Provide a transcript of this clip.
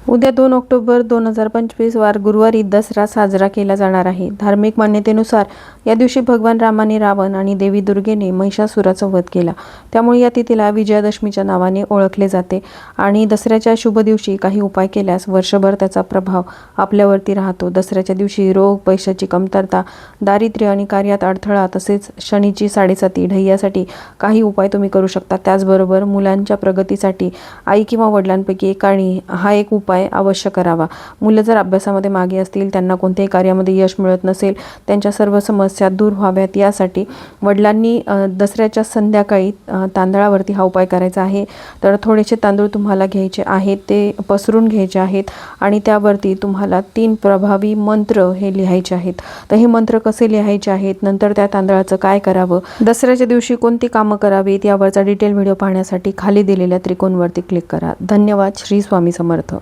उद्या 2 ऑक्टोबर 2025 वार गुरुवारी दसरा साजरा केला जाणार आहे. धार्मिक मान्यतेनुसार या दिवशी भगवान रामाने रावण आणि देवी दुर्गेने महिषासुराचा वध केला. त्यामुळे या तिथीला विजयादशमीच्या नावाने ओळखले जाते आणि दसऱ्याच्या शुभ दिवशी काही उपाय केल्यास वर्षभर त्याचा प्रभाव आपल्यावरती राहतो. दसऱ्याच्या दिवशी रोग, पैशाची कमतरता, दारिद्र्य आणि कार्यात अडथळा तसेच शनीची साडेसाती ढय्यासाठी काही उपाय तुम्ही करू शकता. त्याचबरोबर मुलांच्या प्रगतीसाठी आई किंवा वडिलांपैकी एकाने हा एक उपाय अवश्य करावा. मुलं जर अभ्यासामध्ये मागे असतील, त्यांना कोणत्याही कार्यामध्ये यश मिळत नसेल, त्यांच्या सर्व समस्या दूर व्हाव्यात यासाठी वडिलांनी दसऱ्याच्या संध्याकाळी तांदळावरती हा उपाय करायचा आहे. तर थोडेसे तांदूळ तुम्हाला घ्यायचे आहेत, ते पसरून घ्यायचे आहेत आणि त्यावरती तुम्हाला 3 प्रभावी मंत्र हे लिहायचे आहेत. तर हे मंत्र कसे लिहायचे आहेत, नंतर त्या तांदळाचं काय करावं, दसऱ्याच्या दिवशी कोणती कामं करावीत यावरचा डिटेल व्हिडिओ पाहण्यासाठी खाली दिलेल्या त्रिकोणवरती क्लिक करा. धन्यवाद. श्री स्वामी समर्थ.